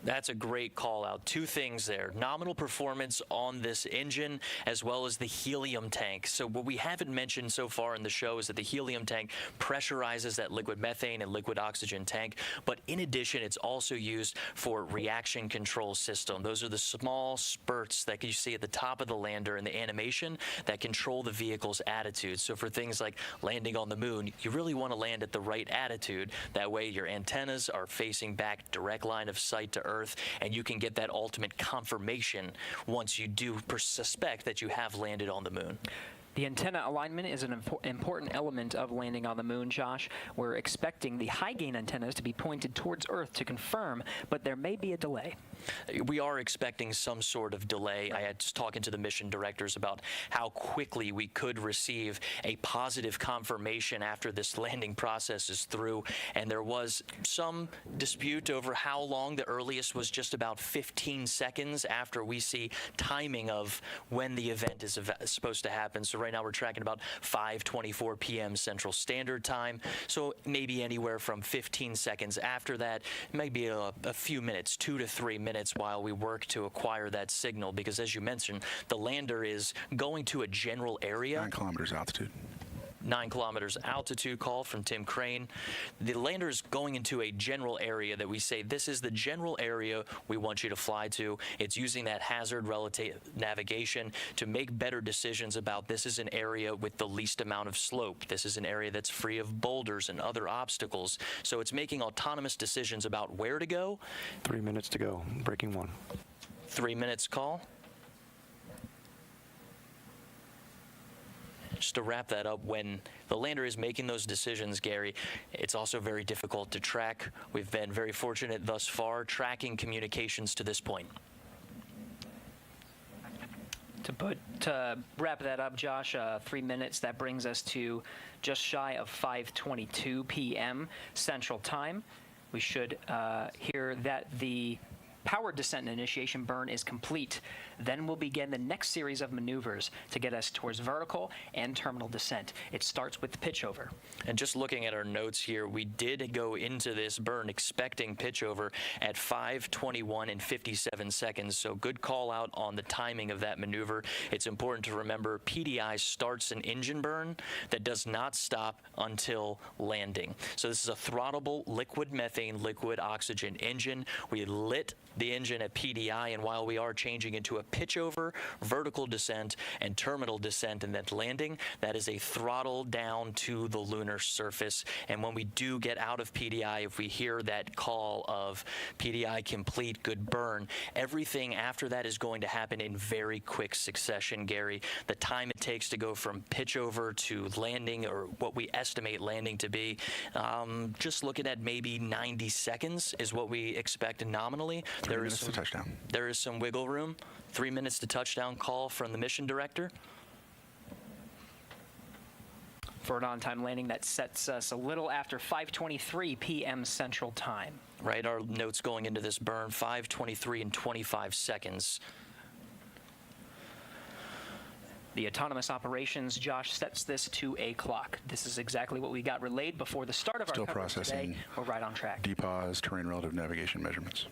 That's a great call out. Two things there. Nominal performance on this engine as well as the helium tank. So what we haven't mentioned so far in the show is that the helium tank pressurizes that liquid methane and liquid oxygen tank. But in addition, it's also used for reaction control system. Those are the small spurts that you see at the top of the lander in the animation that control the vehicle's attitude. So for things like landing on the moon, you really want to land at the right attitude. That way your antennas are facing back, direct line of sight to Earth, and you can get that ultimate confirmation once you do suspect that you have landed on the moon. The antenna alignment is an important element of landing on the moon, Josh. We're expecting the high-gain antennas to be pointed towards Earth to confirm, but there may be a delay. We are expecting some sort of delay. I was talking to the mission directors about how quickly we could receive a positive confirmation after this landing process is through, and there was some dispute over how long. The earliest was just about 15 seconds after we see timing of when the event is supposed to happen. So right now we're tracking about 5:24 p.m. Central Standard Time, so maybe anywhere from 15 seconds after that, maybe a few minutes, 2 to 3 minutes while we work to acquire that signal, because as you mentioned, the lander is going to a general area. 9 kilometers altitude. 9 kilometers altitude call from Tim Crane. The lander is going into a general area that we say, this is the general area we want you to fly to. It's using that hazard relative navigation to make better decisions about, this is an area with the least amount of slope. This is an area that's free of boulders and other obstacles. So it's making autonomous decisions about where to go. 3 minutes to go. Breaking 1. 3 minutes call. Just to wrap that up, when the lander is making those decisions, Gary, it's also very difficult to track. We've been very fortunate thus far tracking communications to this point. To wrap that up, Josh, 3 minutes, that brings us to just shy of 5:22 p.m. Central Time. We should hear that the power descent and initiation burn is complete. Then we'll begin the next series of maneuvers to get us towards vertical and terminal descent. It starts with pitch over. And just looking at our notes here, we did go into this burn expecting pitch over at 5:21 and 57 seconds. So good call out on the timing of that maneuver. It's important to remember PDI starts an engine burn that does not stop until landing. So this is a throttleable liquid methane, liquid oxygen engine. We lit the engine at PDI, and while we are changing into a pitch over, vertical descent, and terminal descent and then landing, that is a throttle down to the lunar surface. And when we do get out of PDI, if we hear that call of PDI complete, good burn, everything after that is going to happen in very quick succession, Gary. The time it takes to go from pitch over to landing, or what we estimate landing to be, just looking at maybe 90 seconds is what we expect nominally. 3 minutes to touchdown. There is some wiggle room. 3 minutes to touchdown call from the mission director. For an on-time landing, that sets us a little after 5:23 p.m. Central Time. Right, our notes going into this burn, 5:23 and 25 seconds. The autonomous operations, Josh, sets this to a clock. This is exactly what we got relayed before the start of our Still coverage processing. today. We're right on track. DPAS, terrain relative navigation measurements.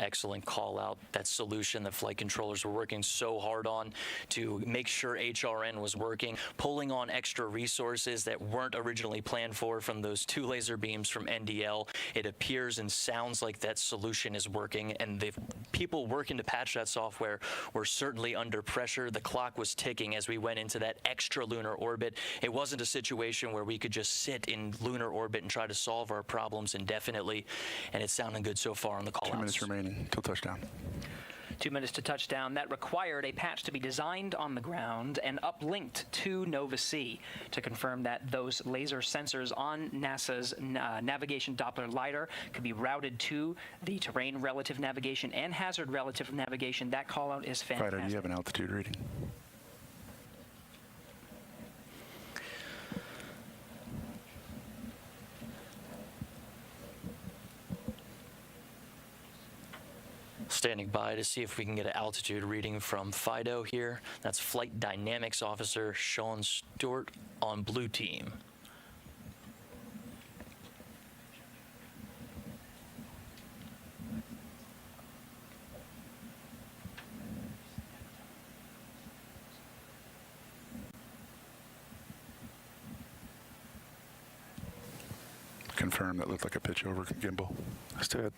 Excellent call out. That solution that flight controllers were working so hard on to make sure HRN was working, pulling on extra resources that weren't originally planned for from those 2 laser beams from NDL. It appears and sounds like that solution is working, and the people working to patch that software were certainly under pressure. The clock was ticking as we went into that extra lunar orbit. It wasn't a situation where we could just sit in lunar orbit and try to solve our problems indefinitely, and it's sounding good so far on the call outs. 2 minutes remaining till touchdown. 2 minutes to touchdown. That required a patch to be designed on the ground and uplinked to Nova C to confirm that those laser sensors on NASA's navigation Doppler lidar could be routed to the terrain relative navigation and hazard relative navigation. That call out is fantastic. Fighter, do you have an altitude reading? Standing by to see if we can get an altitude reading from FIDO here. That's Flight Dynamics Officer Sean Stewart on Blue Team. Confirm that looked like a pitch over gimbal. Let's do it.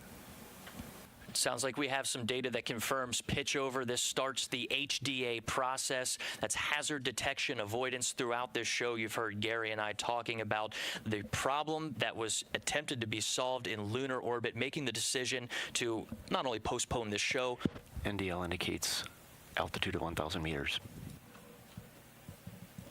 Sounds like we have some data that confirms pitch over. This starts the HDA process. That's hazard detection avoidance. Throughout this show, you've heard Gary and I talking about the problem that was attempted to be solved in lunar orbit, making the decision to not only postpone this show. NDL indicates altitude of 1,000 meters.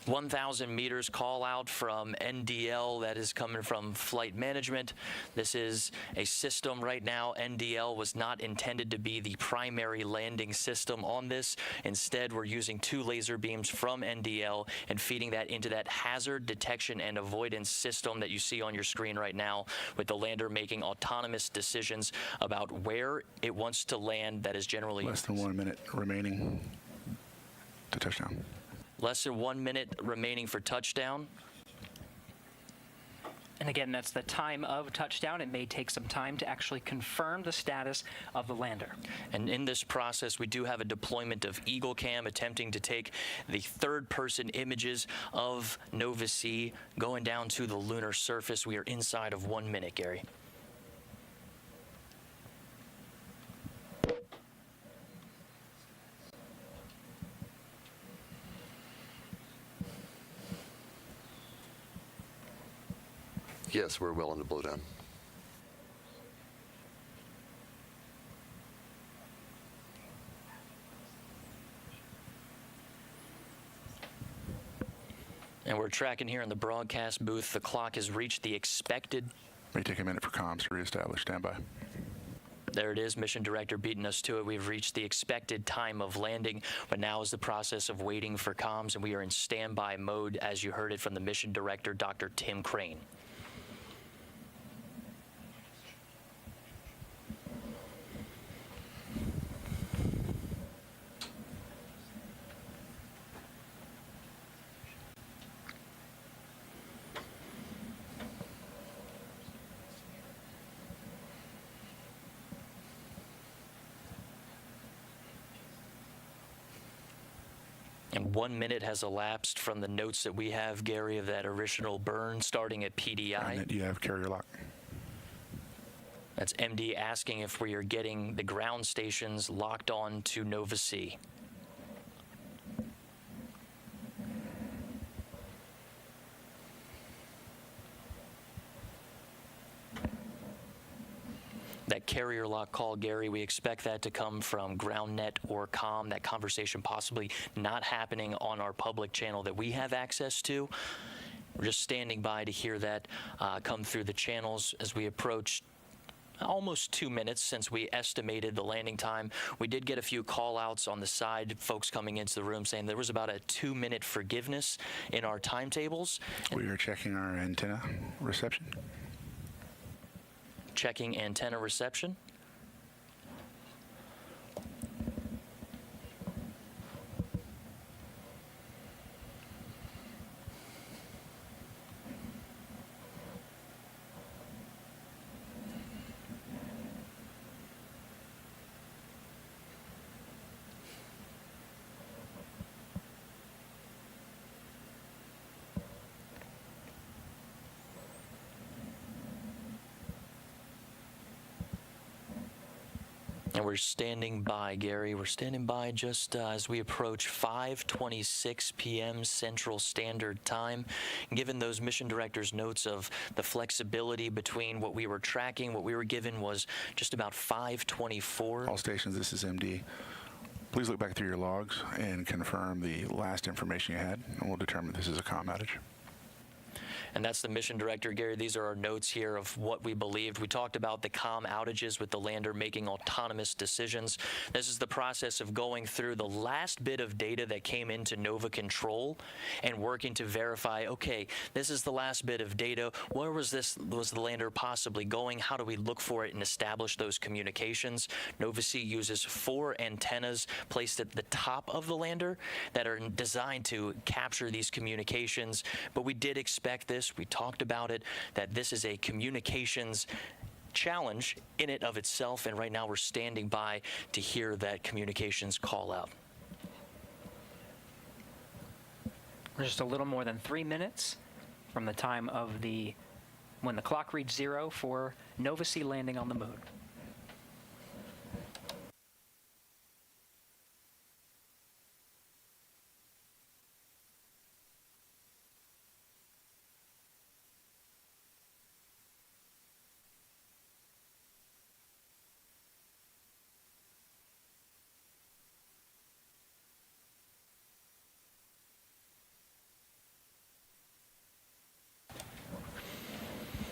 1,000 meters call out from NDL. That is coming from flight management. This is a system right now. NDL was not intended to be the primary landing system on this. Instead, we're using 2 laser beams from NDL and feeding that into that hazard detection and avoidance system that you see on your screen right now, with the lander making autonomous decisions about where it wants to land. That is generally Less than 1 minute remaining to touchdown. Less than 1 minute remaining for touchdown. And again, that's the time of touchdown. It may take some time to actually confirm the status of the lander. And in this process, we do have a deployment of Eagle Cam attempting to take the third-person images of Nova C going down to the lunar surface. We are inside of 1 minute, Gary. Yes, we're well on the blowdown. And we're tracking here in the broadcast booth. The clock has reached the expected. May take a minute for comms to reestablish. Stand by. There it is, mission director beating us to it. We've reached the expected time of landing, but now is the process of waiting for comms, and we are in standby mode, as you heard it from the mission director, Dr. Tim Crane. And 1 minute has elapsed from the notes that we have, Gary, of that original burn starting at PDI. And you have carrier lock. That's MD asking if we are getting the ground stations locked on to Nova C. That carrier lock call, Gary, we expect that to come from GroundNet or COM, that conversation possibly not happening on our public channel that we have access to. We're just standing by to hear that come through the channels as we approach almost 2 minutes since we estimated the landing time. We did get a few call outs on the side, folks coming into the room saying there was about a 2 minute forgiveness in our timetables. We are checking our antenna reception. Checking antenna reception. And we're standing by, Gary. We're standing by just as we approach 5:26 p.m. Central Standard Time. Given those mission directors' notes of the flexibility between what we were tracking, what we were given was just about 5:24. All stations, this is MD. Please look back through your logs and confirm the last information you had, and we'll determine this is a comm outage. And that's the mission director, Gary. These are our notes here of what we believed. We talked about the comm outages with the lander making autonomous decisions. This is the process of going through the last bit of data that came into Nova Control and working to verify, okay, this is the last bit of data. Where was the lander possibly going? How do we look for it and establish those communications? Nova-C uses 4 antennas placed at the top of the lander that are designed to capture these communications. But we did expect this. We talked about it, that this is a communications challenge in it of itself, and right now we're standing by to hear that communications call out. We're just a little more than 3 minutes from the time of when the clock reads 0 for Nova-C landing on the moon.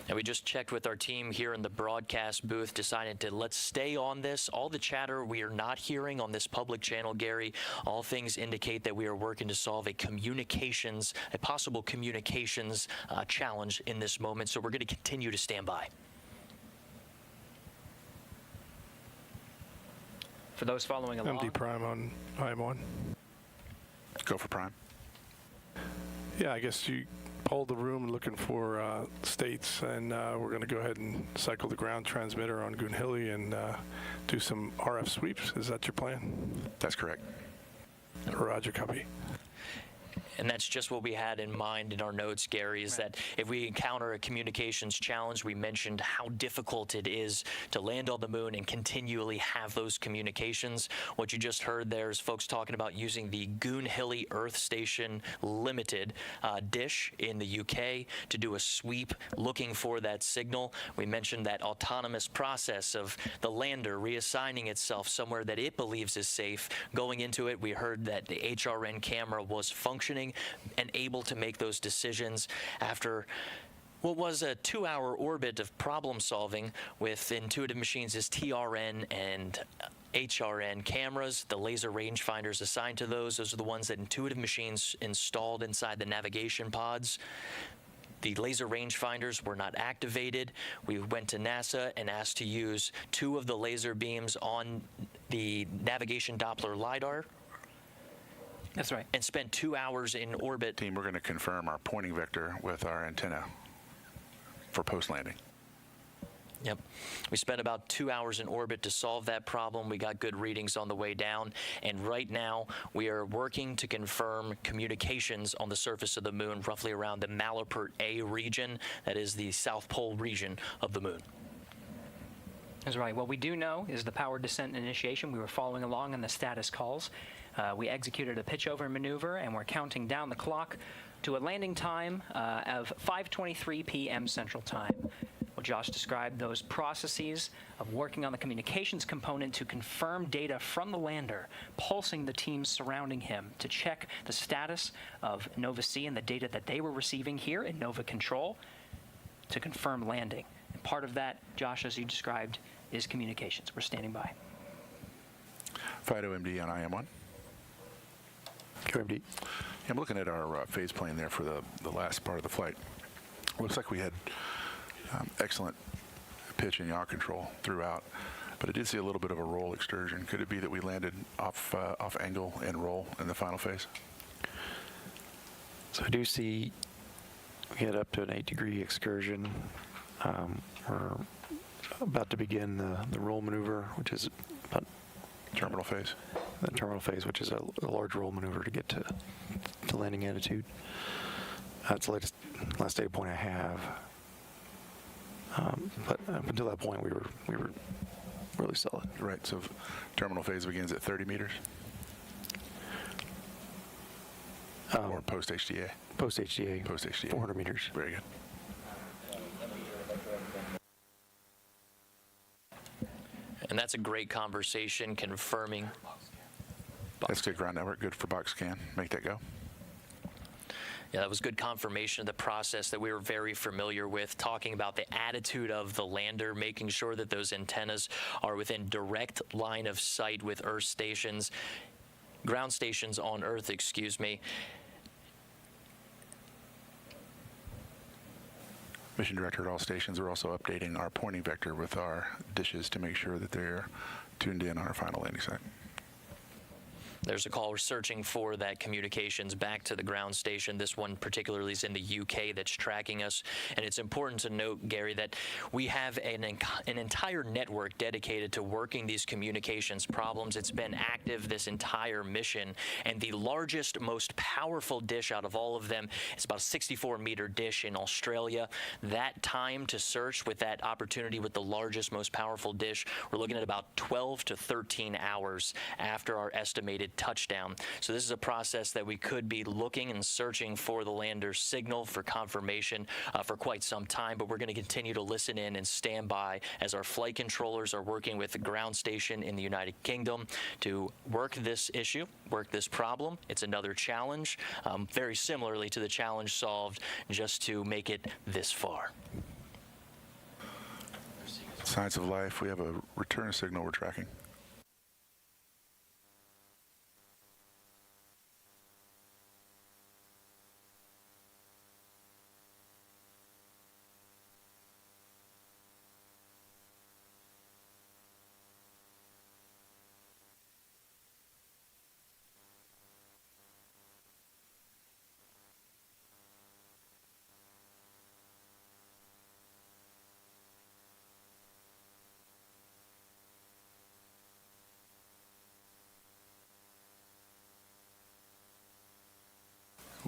And we just checked with our team here in the broadcast booth, decided to let's stay on this. All the chatter we are not hearing on this public channel, Gary, all things indicate that we are working to solve a possible communications challenge in this moment. So we're going to continue to stand by. For those following along. MD Prime on IM1. Go for Prime. Yeah, I guess you polled the room looking for states, and we're going to go ahead and cycle the ground transmitter on Goonhilly and do some RF sweeps. Is that your plan? That's correct. Roger, copy. And that's just what we had in mind in our notes, Gary, is that if we encounter a communications challenge, we mentioned how difficult it is to land on the moon and continually have those communications. What you just heard there is folks talking about using the Goonhilly Earth Station Limited dish in the UK to do a sweep looking for that signal. We mentioned that autonomous process of the lander reassigning itself somewhere that it believes is safe. Going into it, we heard that the HRN camera was functioning and able to make those decisions after what was a 2-hour orbit of problem solving with Intuitive Machines' TRN and HRN cameras. The laser rangefinders assigned to those are the ones that Intuitive Machines installed inside the navigation pods. The laser rangefinders were not activated. We went to NASA and asked to use 2 of the laser beams on the navigation Doppler LiDAR. That's right. And spent 2 hours in orbit. Team, we're going to confirm our pointing vector with our antenna for post-landing. Yep. We spent about 2 hours in orbit to solve that problem. We got good readings on the way down. And right now, we are working to confirm communications on the surface of the moon, roughly around the Malapert A region. That is the South Pole region of the moon. That's right. What we do know is the power descent initiation. We were following along on the status calls. We executed a pitch-over maneuver, and we're counting down the clock to a landing time of 5:23 p.m. Central Time. Well, Josh described those processes of working on the communications component to confirm data from the lander, pulsing the teams surrounding him to check the status of Nova-C and the data that they were receiving here in Nova Control to confirm landing. And part of that, Josh, as you described, is communications. We're standing by. Fido MD on IM1. QMD. I'm looking at our phase plane there for the last part of the flight. Looks like we had excellent pitch and yaw control throughout, but I did see a little bit of a roll excursion. Could it be that we landed off angle and roll in the final phase? So I do see we had up to an 8-degree excursion. We're about to begin the roll maneuver, which is about terminal phase. The terminal phase, which is a large roll maneuver to get to landing attitude. That's the last data point I have. But up until that point, we were really solid. Right. So terminal phase begins at 30 meters. Or post HDA. Post HDA. Post HDA. 400 meters. Very good. And that's a great conversation confirming. That's good ground network. Good for box scan. Make that go. Yeah, that was good confirmation of the process that we were very familiar with, talking about the attitude of the lander, making sure that those antennas are within direct line of sight with Earth stations, ground stations on Earth, excuse me. Mission Director at all stations are also updating our pointing vector with our dishes to make sure that they're tuned in on our final landing site. There's a call. We're searching for that communications back to the ground station. This one particularly is in the UK that's tracking us. And it's important to note, Gary, that we have an entire network dedicated to working these communications problems. It's been active this entire mission. And the largest, most powerful dish out of all of them is about a 64-meter dish in Australia. That time to search with that opportunity with the largest, most powerful dish, we're looking at about 12 to 13 hours after our estimated touchdown. So this is a process that we could be looking and searching for the lander's signal for confirmation for quite some time, but we're going to continue to listen in and stand by as our flight controllers are working with the ground station in the United Kingdom to work this issue, work this problem. It's another challenge, very similarly to the challenge solved just to make it this far. Signs of life, we have a return signal we're tracking.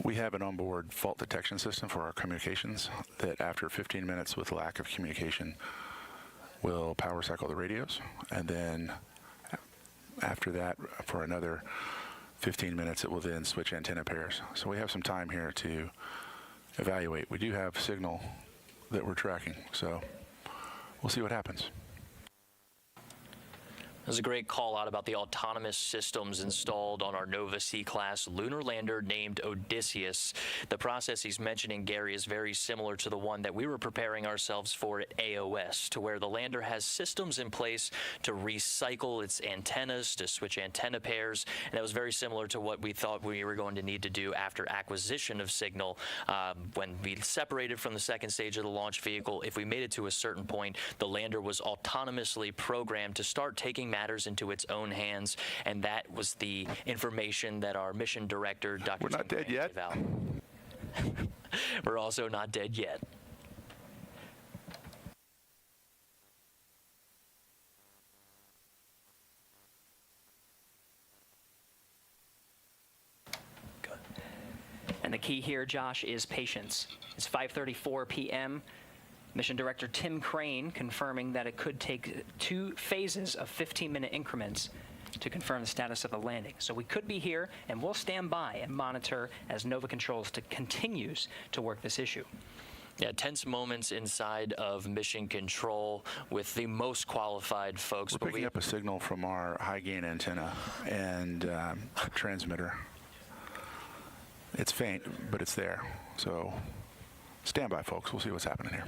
We have an onboard fault detection system for our communications that after 15 minutes with lack of communication will power cycle the radios, and then after that for another 15 minutes it will then switch antenna pairs. So we have some time here to evaluate. We do have signal that we're tracking, so we'll see what happens. There's a great call out about the autonomous systems installed on our Nova C-class lunar lander named Odysseus. The process he's mentioning, Gary, is very similar to the one that we were preparing ourselves for at AOS, to where the lander has systems in place to recycle its antennas, to switch antenna pairs, and that was very similar to what we thought we were going to need to do after acquisition of signal. When we separated from the second stage of the launch vehicle, if we made it to a certain point, the lander was autonomously programmed to start taking matters into its own hands, and that was the information that our mission director, Dr. We're not dead yet. We're also not dead yet. Good. And the key here, Josh, is patience. It's 5:34 p.m. Mission Director Tim Crane confirming that it could take 2 phases of 15-minute increments to confirm the status of the landing. So we could be here, and we'll stand by and monitor as Nova Controls continues to work this issue. Yeah, tense moments inside of Mission Control with the most qualified folks. We're picking up a signal from our high-gain antenna and transmitter. It's faint, but it's there. So stand by, folks. We'll see what's happening here.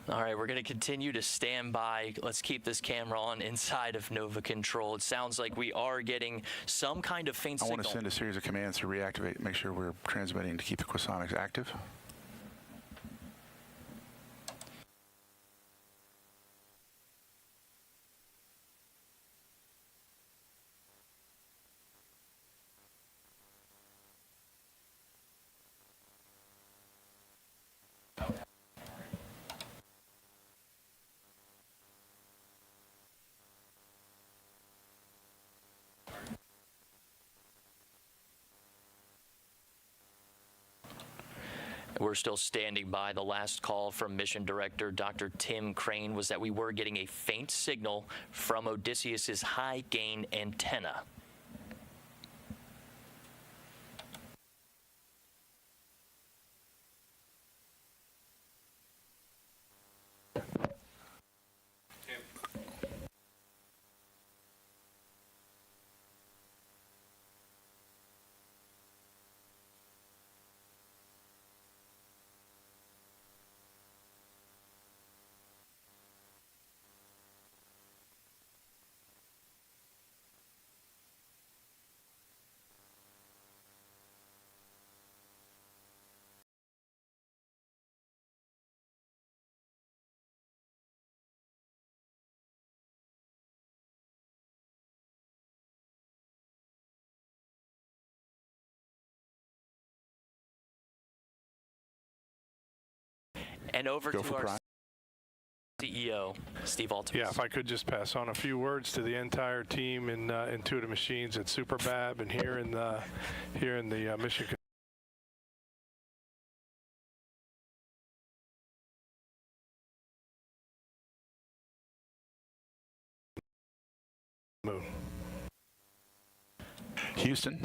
All right, we're going to continue to stand by. Let's keep this camera on inside of Nova Control. It sounds like we are getting some kind of faint signal. I want to send a series of commands to reactivate, make sure we're transmitting to keep the Quasonics active. We're still standing by. The last call from Mission Director Dr. Tim Crane was that we were getting a faint signal from Odysseus's high-gain antenna. And over Go to for our prime. CEO, Steve Altimus. Yeah, if I could just pass on a few words to the entire team in Intuitive Machines at Superbab and here in the Mission Moon. Houston,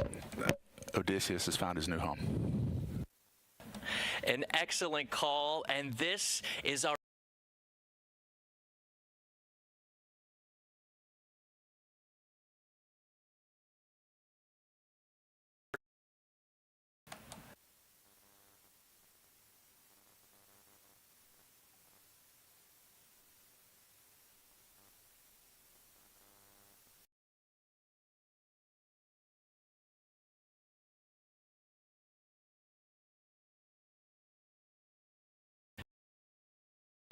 Odysseus has found his new home. An excellent call, and this is our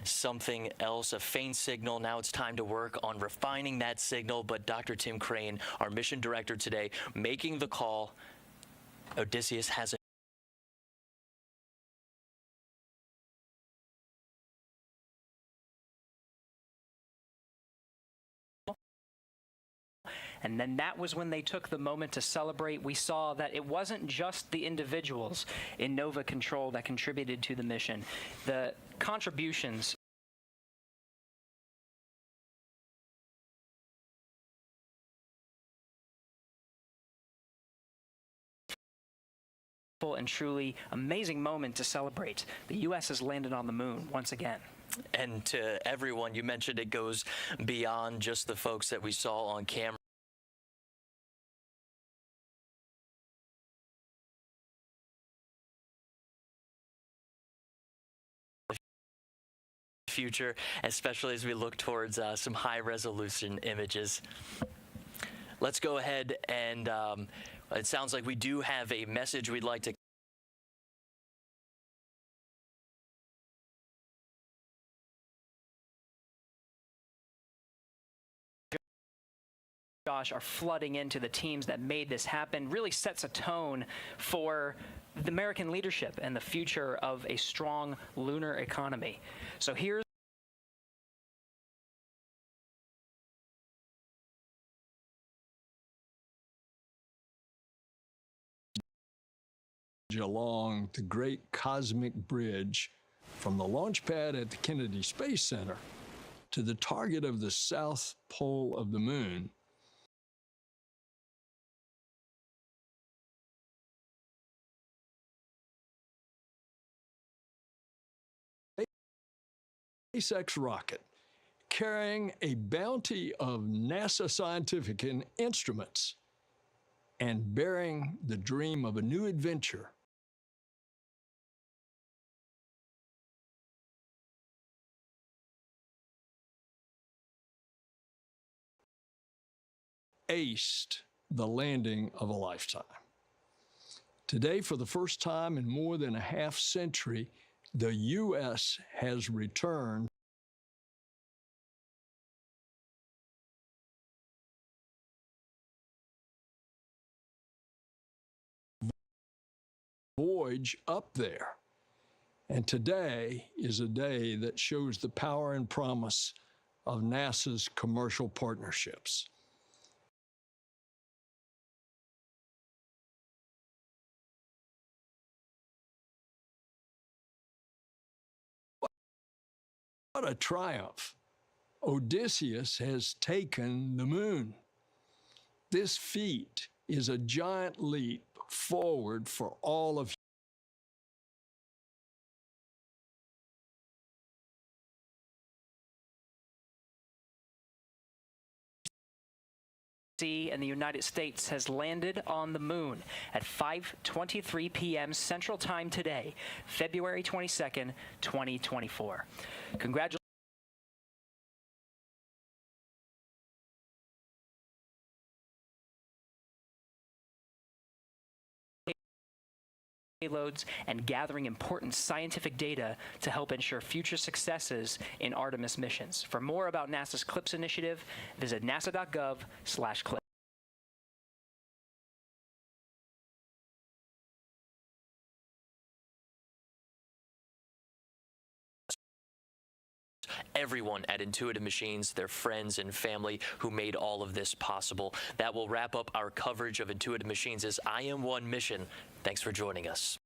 something else, a faint signal. Now it's time to work on refining that signal. But Dr. Tim Crane, our mission director today, making the call. Odysseus has a And then that was when they took the moment to celebrate. We saw that it wasn't just the individuals in Nova Control that contributed to the mission. The contributions and truly amazing moment to celebrate. The U.S. has landed on the moon once again. And to everyone, you mentioned it goes beyond just the folks that we saw on camera. Future, especially as we look towards some high-resolution images. Let's go ahead and it sounds like we do have a message we'd like to Josh, are flooding into the teams that made this happen. Really sets a tone for the American leadership and the future of a strong lunar economy. So here's along the great cosmic bridge from the launch pad at the Kennedy Space Center to the target of the south pole of the moon. SpaceX rocket carrying a bounty of NASA scientific instruments and bearing the dream of a new adventure. Aced the landing of a lifetime. Today, for the first time in more than a half century, the U.S. has returned voyage up there. And today is a day that shows the power and promise of NASA's commercial partnerships. What a triumph. Odysseus has taken the moon. This feat is a giant leap forward for all of and the United States has landed on the moon at 5:23 p.m. Central Time today, February 22nd, 2024. Congratulations. Payloads and gathering important scientific data to help ensure future successes in Artemis missions. For more about NASA's CLIPS initiative, visit nasa.gov/CLIPS. everyone at Intuitive Machines, their friends and family who made all of this possible. That will wrap up our coverage of Intuitive Machines' IM1 mission. Thanks for joining us.